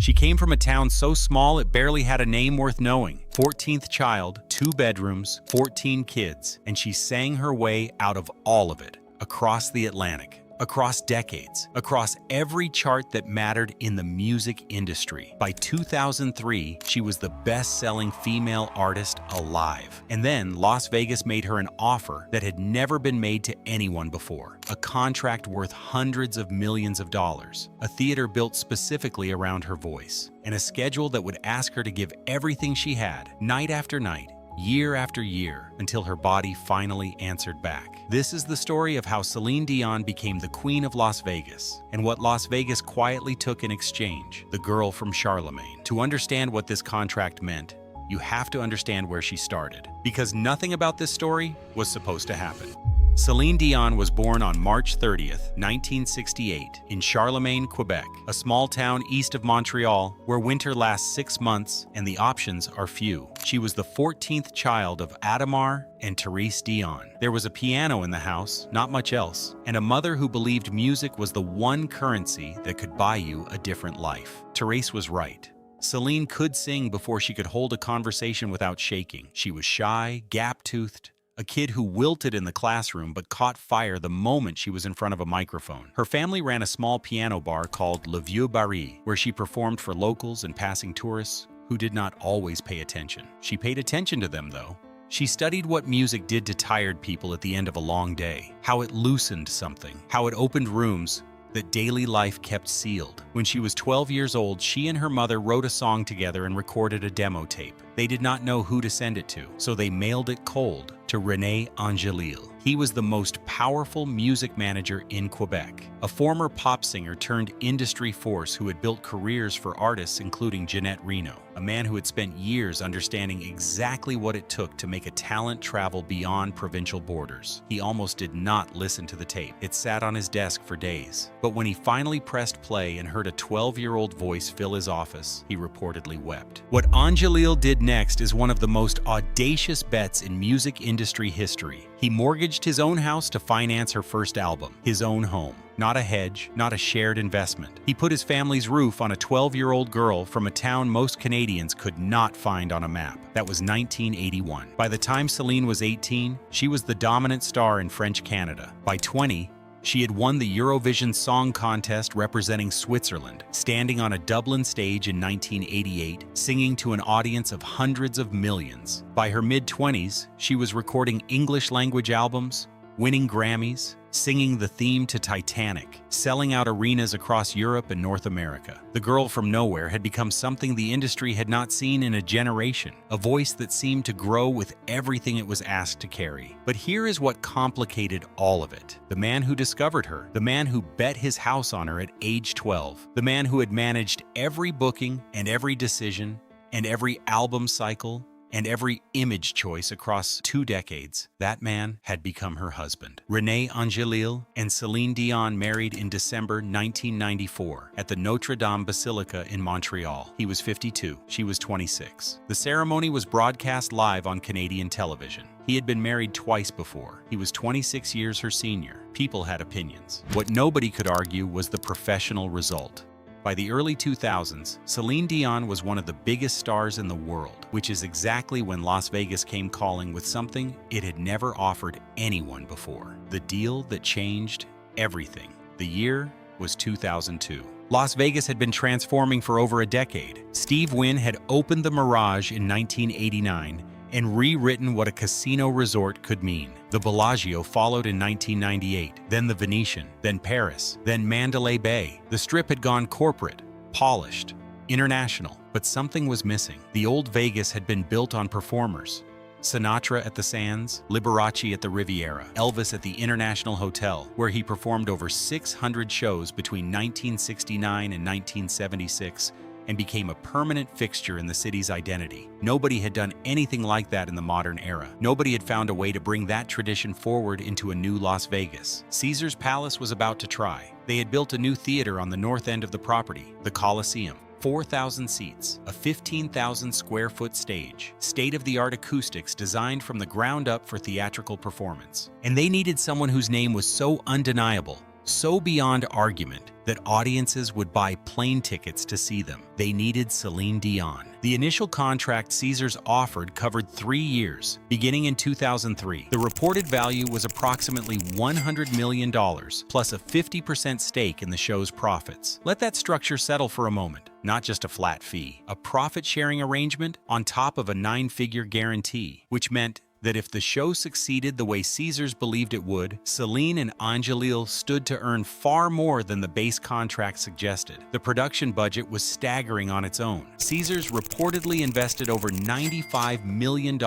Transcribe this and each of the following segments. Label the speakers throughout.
Speaker 1: She came from a town so small it barely had a name worth knowing. 14th child, 2 bedrooms, 14 kids, and she sang her way out of all of it, across the Atlantic. Across decades, across every chart that mattered in the music industry. By 2003, she was the best-selling female artist alive. And then Las Vegas made her an offer that had never been made to anyone before. A contract worth hundreds of millions of dollars, a theater built specifically around her voice, and a schedule that would ask her to give everything she had, night after night, year after year, until her body finally answered back. This is the story of how Celine Dion became the Queen of Las Vegas, and what Las Vegas quietly took in exchange, the girl from Charlemagne. To understand what this contract meant, you have to understand where she started, because nothing about this story was supposed to happen. Celine Dion was born on March 30th, 1968, in Charlemagne, Quebec, a small town east of Montreal where winter lasts 6 months and the options are few. She was the 14th child of Adamar and Therese Dion. There was a piano in the house, not much else, and a mother who believed music was the one currency that could buy you a different life. Therese was right. Celine could sing before she could hold a conversation without shaking. She was shy, gap-toothed, a kid who wilted in the classroom but caught fire the moment she was in front of a microphone. Her family ran a small piano bar called Le Vieux Barry, where she performed for locals and passing tourists who did not always pay attention. She paid attention to them, though. She studied what music did to tired people at the end of a long day, how it loosened something, how it opened rooms that daily life kept sealed. When she was 12 years old, she and her mother wrote a song together and recorded a demo tape. They did not know who to send it to, so they mailed it cold to René Angélil. He was the most powerful music manager in Quebec, a former pop singer turned industry force who had built careers for artists including Jeanette Reno, a man who had spent years understanding exactly what it took to make a talent travel beyond provincial borders. He almost did not listen to the tape. It sat on his desk for days. But when he finally pressed play and heard a 12-year-old voice fill his office, he reportedly wept. What Angélil did next is one of the most audacious bets in music industry history. He mortgaged his own house to finance her first album, his own home. Not a hedge, not a shared investment. He put his family's roof on a 12-year-old girl from a town most Canadians could not find on a map. That was 1981. By the time Celine was 18, she was the dominant star in French Canada. By 20, she had won the Eurovision Song Contest representing Switzerland, standing on a Dublin stage in 1988, singing to an audience of hundreds of millions. By her mid-20s, she was recording English-language albums, winning Grammys, singing the theme to Titanic, selling out arenas across Europe and North America. The girl from nowhere had become something the industry had not seen in a generation, a voice that seemed to grow with everything it was asked to carry. But here is what complicated all of it. The man who discovered her, the man who bet his house on her at age 12, the man who had managed every booking and every decision and every album cycle and every image choice across 2 decades, that man had become her husband. René Angélil and Celine Dion married in December 1994 at the Notre Dame Basilica in Montreal. He was 52, she was 26. The ceremony was broadcast live on Canadian television. He had been married twice before. He was 26 years her senior. People had opinions. What nobody could argue was the professional result. By the early 2000s, Celine Dion was one of the biggest stars in the world, which is exactly when Las Vegas came calling with something it had never offered anyone before. The deal that changed everything. The year was 2002. Las Vegas had been transforming for over a decade. Steve Wynn had opened the Mirage in 1989 and rewritten what a casino resort could mean. The Bellagio followed in 1998, then the Venetian, then Paris, then Mandalay Bay. The Strip had gone corporate, polished, international, but something was missing. The old Vegas had been built on performers. Sinatra at the Sands, Liberace at the Riviera, Elvis at the International Hotel, where he performed over 600 shows between 1969 and 1976, and became a permanent fixture in the city's identity. Nobody had done anything like that in the modern era. Nobody had found a way to bring that tradition forward into a new Las Vegas. Caesar's Palace was about to try. They had built a new theater on the north end of the property, the Coliseum. 4,000 seats, a 15,000 square foot stage, state-of-the-art acoustics designed from the ground up for theatrical performance. And they needed someone whose name was so undeniable, so beyond argument that audiences would buy plane tickets to see them. They needed Celine Dion. The initial contract Caesars offered covered 3 years, beginning in 2003. The reported value was approximately $100 million, plus a 50% stake in the show's profits. Let that structure settle for a moment. Not just a flat fee, a profit-sharing arrangement on top of a 9-figure guarantee, which meant that if the show succeeded the way Caesars believed it would, Celine and Angélil stood to earn far more than the base contract suggested. The production budget was staggering on its own. Caesars reportedly invested over $95 million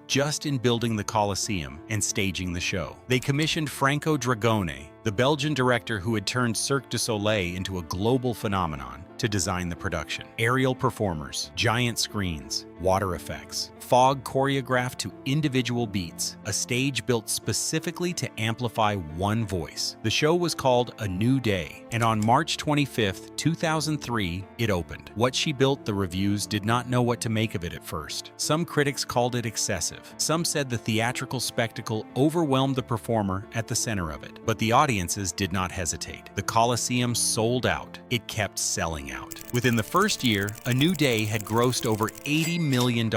Speaker 1: just in building the Colosseum and staging the show. They commissioned Franco Dragone, the Belgian director who had turned Cirque du Soleil into a global phenomenon, to design the production. Aerial performers, giant screens, water effects, fog choreographed to individual beats, a stage built specifically to amplify one voice. The show was called A New Day, and on March 25, 2003, it opened. What she built, the reviews did not know what to make of it at first. Some critics called it excessive. Some said the theatrical spectacle overwhelmed the performer at the center of it. But the audiences did not hesitate. The Colosseum sold out. It kept selling out. Within the first year, A New Day had grossed over $80 million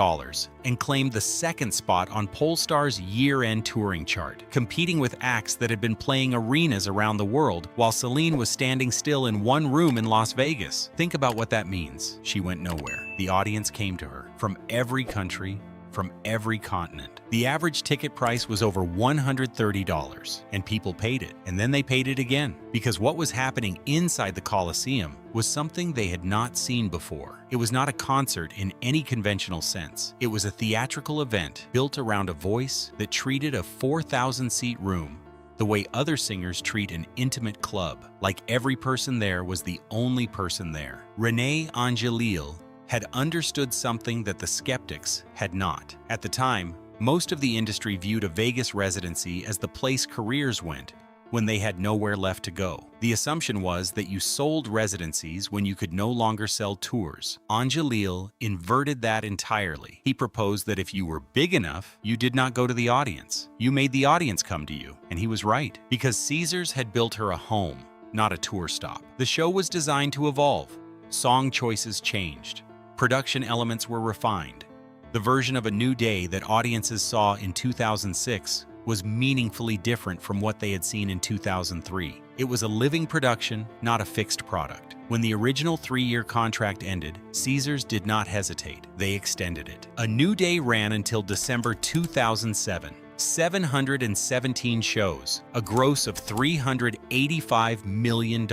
Speaker 1: and claimed the second spot on Polestar's year-end touring chart, competing with acts that had been playing arenas around the world while Celine was standing still in one room in Las Vegas. Think about what that means. She went nowhere. The audience came to her from every country, from every continent. The average ticket price was over $130, and people paid it, and then they paid it again, because what was happening inside the Colosseum was something they had not seen before. It was not a concert in any conventional sense. It was a theatrical event built around a voice that treated a 4,000-seat room the way other singers treat an intimate club, like every person there was the only person there. René Angélil had understood something that the skeptics had not. At the time, most of the industry viewed a Vegas residency as the place careers went when they had nowhere left to go. The assumption was that you sold residencies when you could no longer sell tours. Angélil inverted that entirely. He proposed that if you were big enough, you did not go to the audience. You made the audience come to you. And he was right, because Caesars had built her a home, not a tour stop. The show was designed to evolve. Song choices changed. Production elements were refined. The version of A New Day that audiences saw in 2006 was meaningfully different from what they had seen in 2003. It was a living production, not a fixed product. When the original 3-year contract ended, Caesars did not hesitate. They extended it. A New Day ran until December 2007. 717 shows, a gross of $385 million.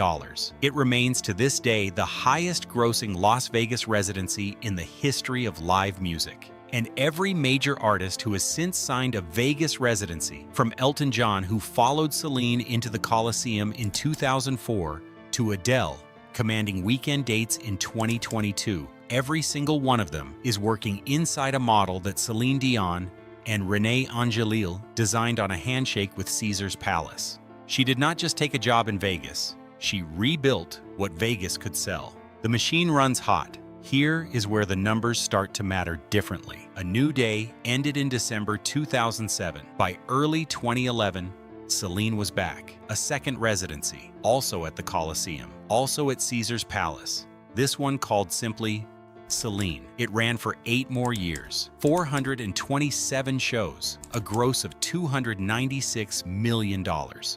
Speaker 1: It remains to this day the highest-grossing Las Vegas residency in the history of live music. And every major artist who has since signed a Vegas residency, from Elton John, who followed Celine into the Colosseum in 2004, to Adele, commanding weekend dates in 2022, every single one of them is working inside a model that Celine Dion and René Angélil designed on a handshake with Caesars Palace. She did not just take a job in Vegas, she rebuilt what Vegas could sell. The machine runs hot. Here is where the numbers start to matter differently. A New Day ended in December 2007. By early 2011, Celine was back. A second residency, also at the Colosseum, also at Caesars Palace. This one called simply Celine. It ran for 8 more years, 427 shows, a gross of $296 million.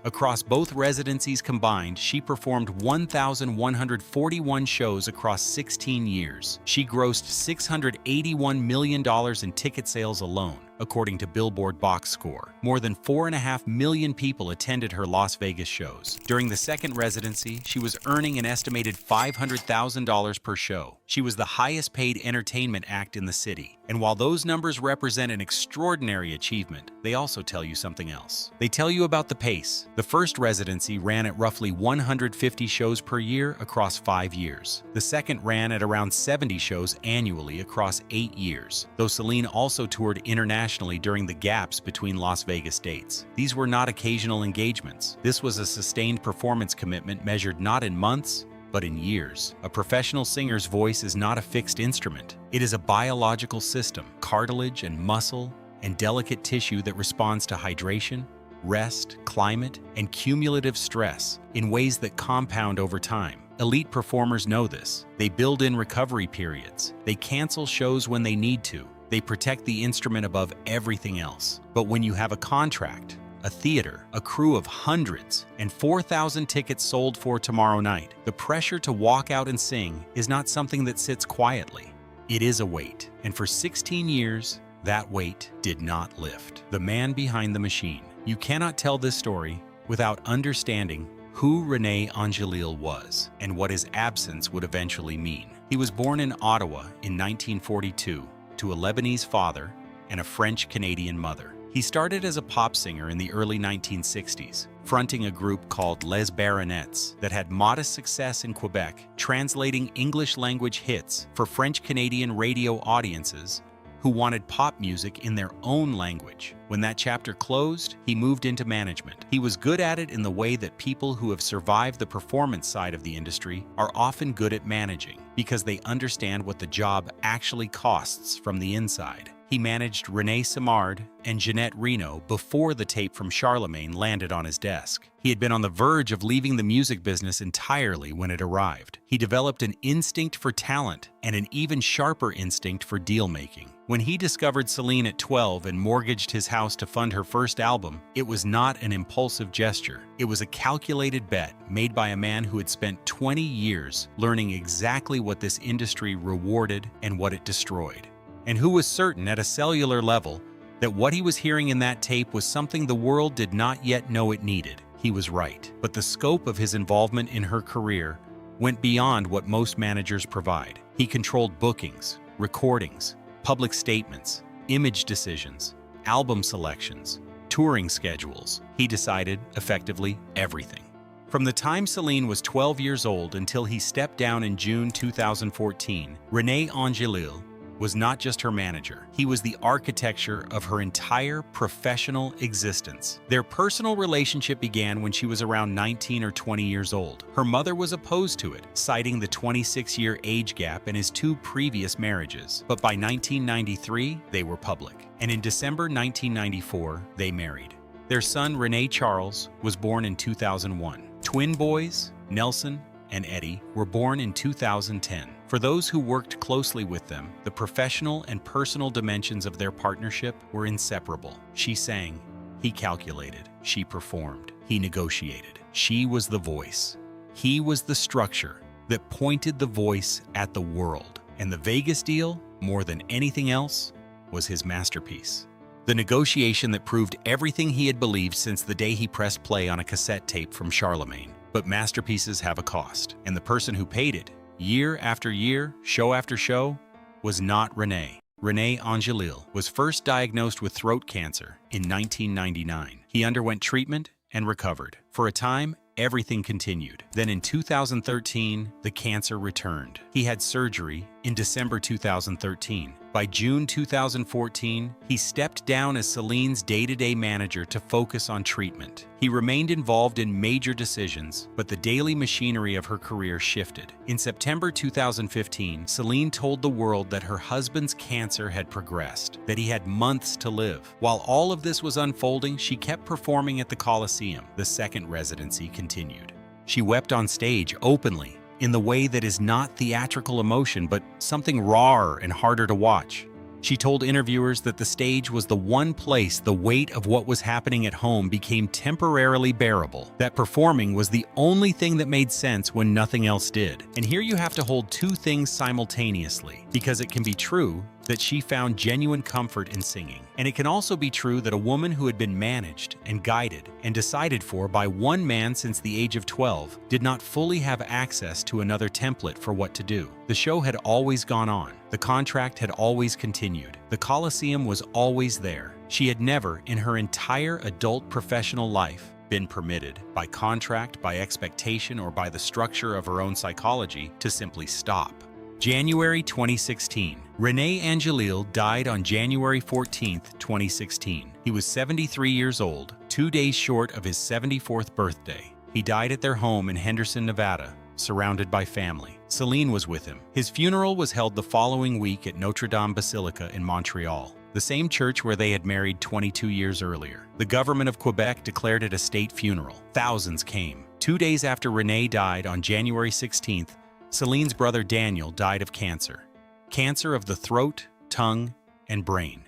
Speaker 1: Across both residencies combined, she performed 1,141 shows across 16 years. She grossed $681 million in ticket sales alone, according to Billboard Box Score. More than 4.5 million people attended her Las Vegas shows. During the second residency, she was earning an estimated $500,000 per show. She was the highest paid entertainment act in the city. And while those numbers represent an extraordinary achievement, they also tell you something else. They tell you about the pace. The first residency ran at roughly 150 shows per year across 5 years. The second ran at around 70 shows annually across 8 years, though Celine also toured internationally during the gaps between Las Vegas dates. These were not occasional engagements. This was a sustained performance commitment measured not in months, but in years. A professional singer's voice is not a fixed instrument. It is a biological system, cartilage and muscle and delicate tissue that responds to hydration, rest, climate, and cumulative stress in ways that compound over time. Elite performers know this. They build in recovery periods. They cancel shows when they need to. They protect the instrument above everything else. But when you have a contract, a theater, a crew of hundreds, and 4,000 tickets sold for tomorrow night, the pressure to walk out and sing is not something that sits quietly. It is a weight, and for 16 years, that weight did not lift. The man behind the machine. You cannot tell this story without understanding who René Angélil was and what his absence would eventually mean. He was born in Ottawa in 1942 to a Lebanese father and a French-Canadian mother. He started as a pop singer in the early 1960s, fronting a group called Les Baronets that had modest success in Quebec, translating English-language hits for French-Canadian radio audiences who wanted pop music in their own language. When that chapter closed, he moved into management. He was good at it in the way that people who have survived the performance side of the industry are often good at managing, because they understand what the job actually costs from the inside. He managed René Simard and Jeanette Reno before the tape from Charlemagne landed on his desk. He had been on the verge of leaving the music business entirely when it arrived. He developed an instinct for talent and an even sharper instinct for deal-making. When he discovered Celine at 12 and mortgaged his house to fund her first album, it was not an impulsive gesture. It was a calculated bet made by a man who had spent 20 years learning exactly what this industry rewarded and what it destroyed, and who was certain at a cellular level that what he was hearing in that tape was something the world did not yet know it needed. He was right, but the scope of his involvement in her career went beyond what most managers provide. He controlled bookings, recordings, public statements, image decisions, album selections, touring schedules. He decided, effectively, everything. From the time Celine was 12 years old until he stepped down in June 2014, René Angélil was not just her manager. He was the architecture of her entire professional existence. Their personal relationship began when she was around 19 or 20 years old. Her mother was opposed to it, citing the 26-year age gap in his two previous marriages. But by 1993, they were public. And in December 1994, they married. Their son, René Charles, was born in 2001. Twin boys, Nelson and Eddie, were born in 2010. For those who worked closely with them, the professional and personal dimensions of their partnership were inseparable. She sang, he calculated, she performed, he negotiated. She was the voice. He was the structure that pointed the voice at the world. And the Vegas deal, more than anything else, was his masterpiece. The negotiation that proved everything he had believed since the day he pressed play on a cassette tape from Charlemagne. But masterpieces have a cost, and the person who paid it, year after year, show after show, was not René. René Angélil was first diagnosed with throat cancer in 1999. He underwent treatment and recovered. For a time, everything continued. Then in 2013, the cancer returned. He had surgery in December 2013. By June 2014, he stepped down as Celine's day-to-day manager to focus on treatment. He remained involved in major decisions, but the daily machinery of her career shifted. In September 2015, Celine told the world that her husband's cancer had progressed, that he had months to live. While all of this was unfolding, she kept performing at the Coliseum. The second residency continued. She wept on stage openly, in the way that is not theatrical emotion, but something rawer and harder to watch. She told interviewers that the stage was the one place the weight of what was happening at home became temporarily bearable, that performing was the only thing that made sense when nothing else did. And here you have to hold two things simultaneously, because it can be true that she found genuine comfort in singing. And it can also be true that a woman who had been managed and guided and decided for by one man since the age of 12 did not fully have access to another template for what to do. The show had always gone on. The contract had always continued. The Coliseum was always there. She had never, in her entire adult professional life, been permitted, by contract, by expectation, or by the structure of her own psychology, to simply stop. January 2016. René Angélil died on January 14, 2016. He was 73 years old, 2 days short of his 74th birthday. He died at their home in Henderson, Nevada, surrounded by family. Celine was with him. His funeral was held the following week at Notre Dame Basilica in Montreal. the same church where they had married 22 years earlier. The government of Quebec declared it a state funeral. Thousands came. 2 days after René died on January 16th, Celine's brother Daniel died of cancer. Cancer of the throat, tongue, and brain.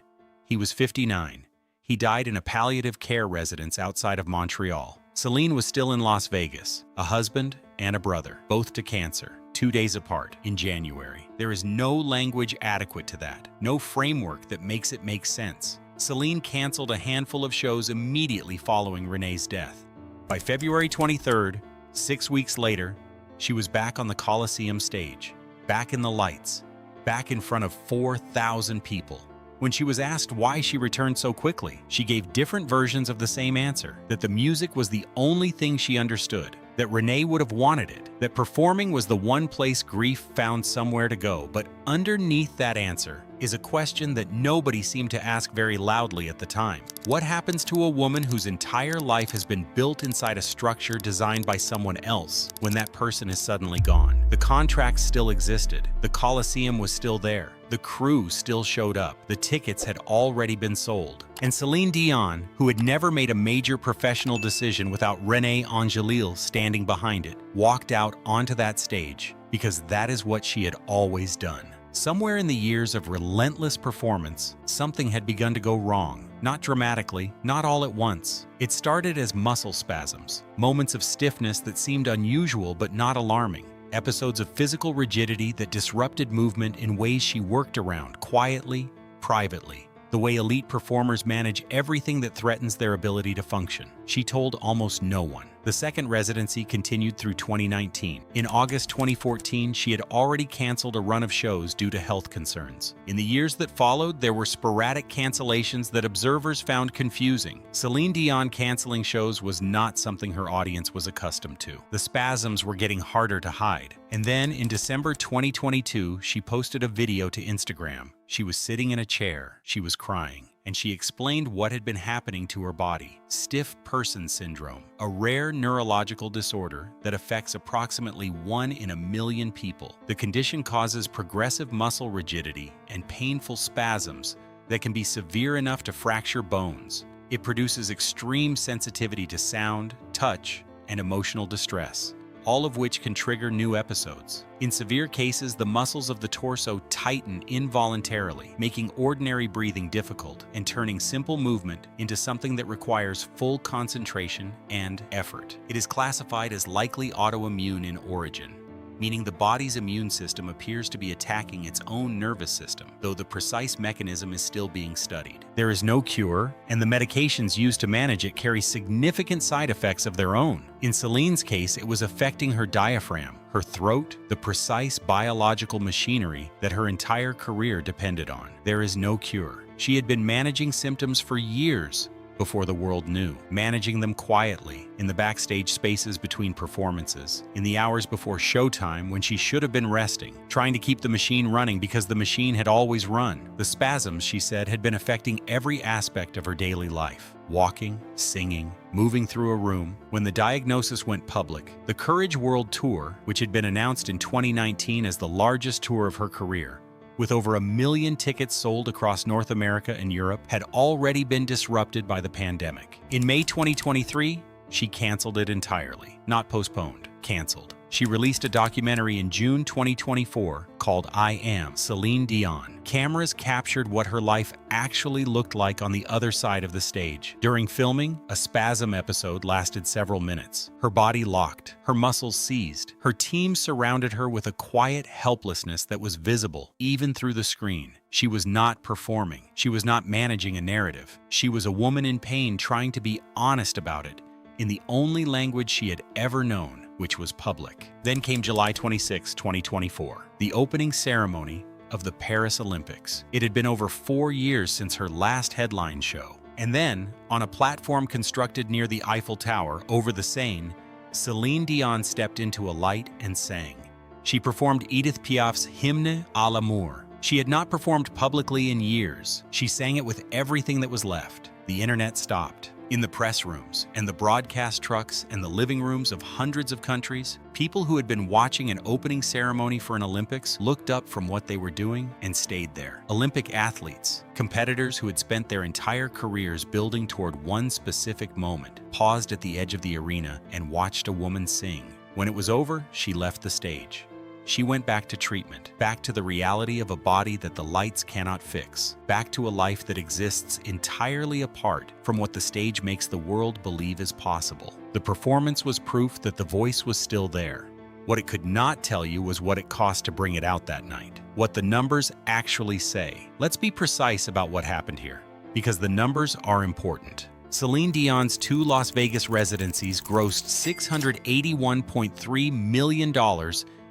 Speaker 1: He was 59. He died in a palliative care residence outside of Montreal. Celine was still in Las Vegas, a husband and a brother, both to cancer, 2 days apart in January. There is no language adequate to that, no framework that makes it make sense. Celine canceled a handful of shows immediately following René's death. By February 23rd, 6 weeks later, she was back on the Coliseum stage, back in the lights, back in front of 4,000 people. When she was asked why she returned so quickly, she gave different versions of the same answer: that the music was the only thing she understood, that René would have wanted it, that performing was the one place grief found somewhere to go. But underneath that answer is a question that nobody seemed to ask very loudly at the time. What happens to a woman whose entire life has been built inside a structure designed by someone else when that person is suddenly gone? The contract still existed. The Coliseum was still there. The crew still showed up. The tickets had already been sold. And Celine Dion, who had never made a major professional decision without René Angélil standing behind it, walked out onto that stage because that is what she had always done. Somewhere in the years of relentless performance, something had begun to go wrong. Not dramatically, not all at once. It started as muscle spasms, moments of stiffness that seemed unusual but not alarming. Episodes of physical rigidity that disrupted movement in ways she worked around quietly, privately. The way elite performers manage everything that threatens their ability to function. She told almost no one. The second residency continued through 2019. In August 2014, she had already canceled a run of shows due to health concerns. In the years that followed, there were sporadic cancellations that observers found confusing. Celine Dion canceling shows was not something her audience was accustomed to. The spasms were getting harder to hide. And then, in December 2022, she posted a video to Instagram. She was sitting in a chair. She was crying. And she explained what had been happening to her body. Stiff person syndrome, a rare neurological disorder that affects approximately 1 in a million people. The condition causes progressive muscle rigidity and painful spasms that can be severe enough to fracture bones. It produces extreme sensitivity to sound, touch, and emotional distress, all of which can trigger new episodes. In severe cases, the muscles of the torso tighten involuntarily, making ordinary breathing difficult and turning simple movement into something that requires full concentration and effort. It is classified as likely autoimmune in origin, meaning the body's immune system appears to be attacking its own nervous system, though the precise mechanism is still being studied. There is no cure, and the medications used to manage it carry significant side effects of their own. In Celine's case, it was affecting her diaphragm, her throat, the precise biological machinery that her entire career depended on. There is no cure. She had been managing symptoms for years before the world knew, managing them quietly, in the backstage spaces between performances, in the hours before showtime when she should have been resting, trying to keep the machine running because the machine had always run. The spasms, she said, had been affecting every aspect of her daily life. Walking, singing, moving through a room. When the diagnosis went public, the Courage World Tour, which had been announced in 2019 as the largest tour of her career, with over 1 million tickets sold across North America and Europe, had already been disrupted by the pandemic. In May 2023, she canceled it entirely. Not postponed, canceled. She released a documentary in June 2024 called I Am Celine Dion. Cameras captured what her life actually looked like on the other side of the stage. During filming, a spasm episode lasted several minutes. Her body locked, her muscles seized. Her team surrounded her with a quiet helplessness that was visible, even through the screen. She was not performing. She was not managing a narrative. She was a woman in pain trying to be honest about it, in the only language she had ever known, which was public. Then came July 26, 2024, the opening ceremony of the Paris Olympics. It had been over 4 years since her last headline show. And then, on a platform constructed near the Eiffel Tower over the Seine, Celine Dion stepped into a light and sang. She performed Edith Piaf's Hymne à l'amour. She had not performed publicly in years. She sang it with everything that was left. The internet stopped. In the press rooms and the broadcast trucks and the living rooms of hundreds of countries, people who had been watching an opening ceremony for an Olympics looked up from what they were doing and stayed there. Olympic athletes, competitors who had spent their entire careers building toward one specific moment, paused at the edge of the arena and watched a woman sing. When it was over, she left the stage. She went back to treatment, back to the reality of a body that the lights cannot fix, back to a life that exists entirely apart from what the stage makes the world believe is possible. The performance was proof that the voice was still there. What it could not tell you was what it cost to bring it out that night, what the numbers actually say. Let's be precise about what happened here, because the numbers are important. Celine Dion's 2 Las Vegas residencies grossed $681.3 million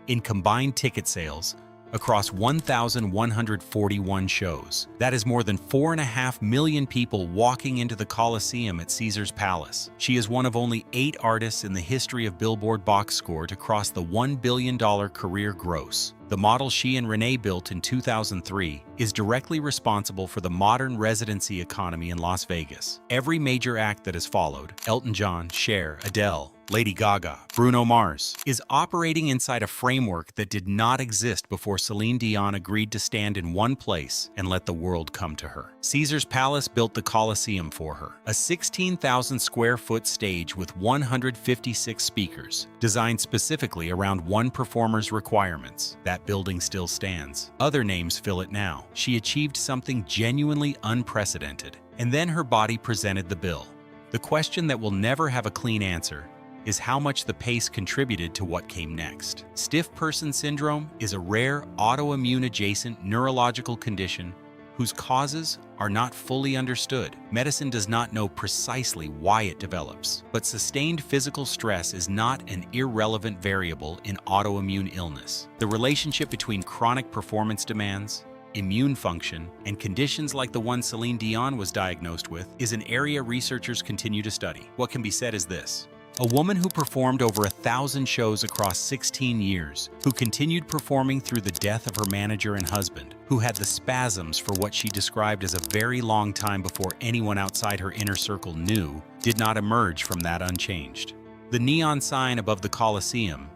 Speaker 1: in combined ticket sales across 1,141 shows. That is more than 4.5 million people walking into the Coliseum at Caesar's Palace. She is one of only 8 artists in the history of Billboard box score to cross the $1 billion career gross. The model she and René built in 2003 is directly responsible for the modern residency economy in Las Vegas. Every major act that has followed, Elton John, Cher, Adele, Lady Gaga, Bruno Mars, is operating inside a framework that did not exist before Celine Dion agreed to stand in one place and let the world come to her. Caesar's Palace built the Coliseum for her, a 16,000 square foot stage with 156 speakers, designed specifically around one performer's requirements. That building still stands. Other names fill it now. She achieved something genuinely unprecedented, and then her body presented the bill. The question that will never have a clean answer is how much the pace contributed to what came next. Stiff person syndrome is a rare autoimmune-adjacent neurological condition whose causes are not fully understood. Medicine does not know precisely why it develops, but sustained physical stress is not an irrelevant variable in autoimmune illness. The relationship between chronic performance demands, immune function, and conditions like the one Celine Dion was diagnosed with is an area researchers continue to study. What can be said is this: a woman who performed over 1,000 shows across 16 years, who continued performing through the death of her manager and husband, who had the spasms for what she described as a very long time before anyone outside her inner circle knew, did not emerge from that unchanged. The neon sign above the Coliseum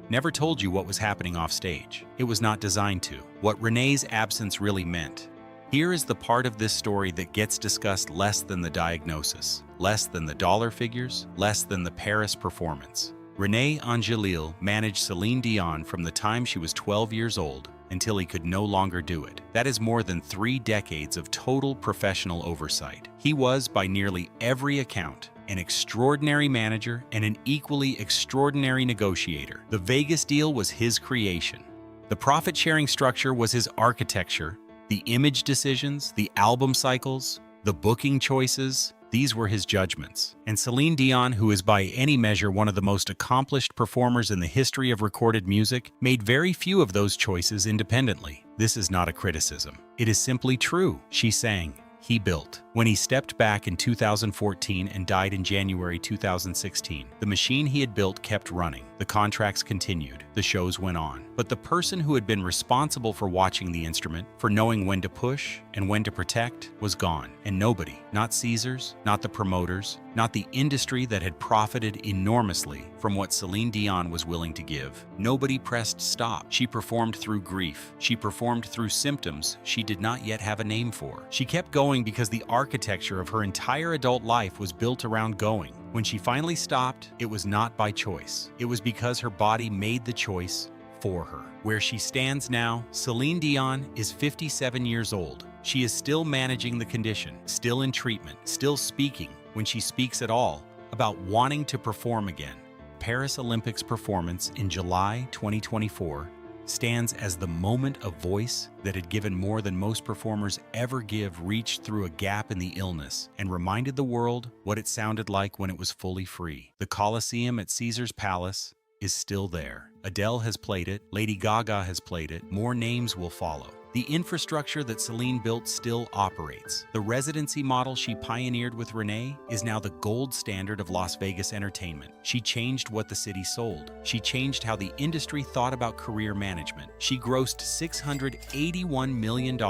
Speaker 1: never told you what was happening off stage. It was not designed to. What René's absence really meant. Here is the part of this story that gets discussed less than the diagnosis, less than the dollar figures, less than the Paris performance. René Angélil managed Celine Dion from the time she was 12 years old until he could no longer do it. That is more than 3 decades of total professional oversight. He was, by nearly every account, an extraordinary manager and an equally extraordinary negotiator. The Vegas deal was his creation. The profit-sharing structure was his architecture. The image decisions, the album cycles, the booking choices, these were his judgments. And Celine Dion, who is by any measure one of the most accomplished performers in the history of recorded music, made very few of those choices independently. This is not a criticism. It is simply true. She sang, he built. When he stepped back in 2014 and died in January 2016, the machine he had built kept running. The contracts continued. The shows went on. But the person who had been responsible for watching the instrument, for knowing when to push and when to protect, was gone. And nobody, not Caesars, not the promoters, not the industry that had profited enormously from what Celine Dion was willing to give. Nobody pressed stop. She performed through grief. She performed through symptoms she did not yet have a name for. She kept going because the architecture of her entire adult life was built around going. When she finally stopped, it was not by choice. It was because her body made the choice for her. Where she stands now, Celine Dion is 57 years old. She is still managing the condition, still in treatment, still speaking, when she speaks at all, about wanting to perform again. Paris Olympics performance in July 2024 stands as the moment a voice that had given more than most performers ever give reached through a gap in the illness and reminded the world what it sounded like when it was fully free. The Coliseum at Caesar's Palace is still there. Adele has played it, Lady Gaga has played it, more names will follow. The infrastructure that Celine built still operates. The residency model she pioneered with René is now the gold standard of Las Vegas entertainment. She changed what the city sold. She changed how the industry thought about career management. She grossed $681 million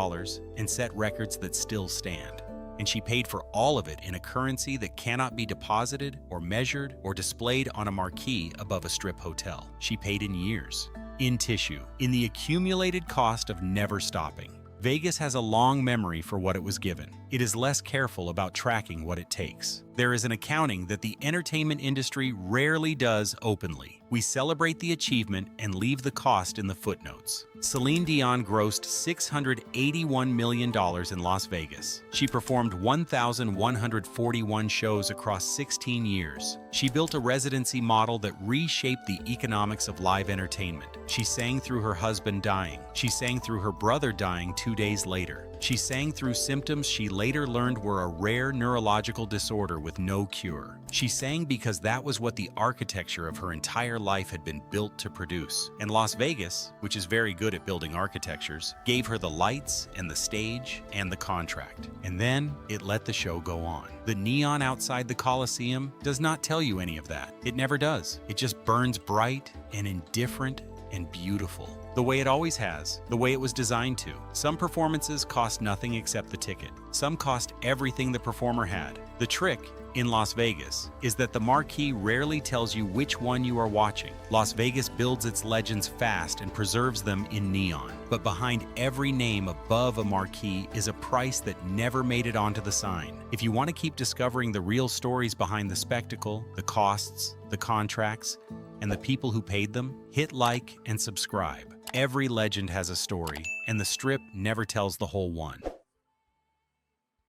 Speaker 1: and set records that still stand. and she paid for all of it in a currency that cannot be deposited or measured or displayed on a marquee above a strip hotel. She paid in years, in tissue, in the accumulated cost of never stopping. Vegas has a long memory for what it was given. It is less careful about tracking what it takes. There is an accounting that the entertainment industry rarely does openly. We celebrate the achievement and leave the cost in the footnotes. Celine Dion grossed $681 million in Las Vegas. She performed 1,141 shows across 16 years. She built a residency model that reshaped the economics of live entertainment. She sang through her husband dying. She sang through her brother dying 2 days later. She sang through symptoms she later learned were a rare neurological disorder with no cure. She sang because that was what the architecture of her entire life had been built to produce. And Las Vegas, which is very good at building architectures, gave her the lights and the stage and the contract. And then it let the show go on. The neon outside the Coliseum does not tell you any of that. It never does. It just burns bright and indifferent and beautiful. The way it always has, the way it was designed to. Some performances cost nothing except the ticket. Some cost everything the performer had. The trick in Las Vegas is that the marquee rarely tells you which one you are watching. Las Vegas builds its legends fast and preserves them in neon. But behind every name above a marquee is a price that never made it onto the sign. If you want to keep discovering the real stories behind the spectacle, the costs, the contracts, and the people who paid them, hit like and subscribe. Every legend has a story, and the Strip never tells the whole one.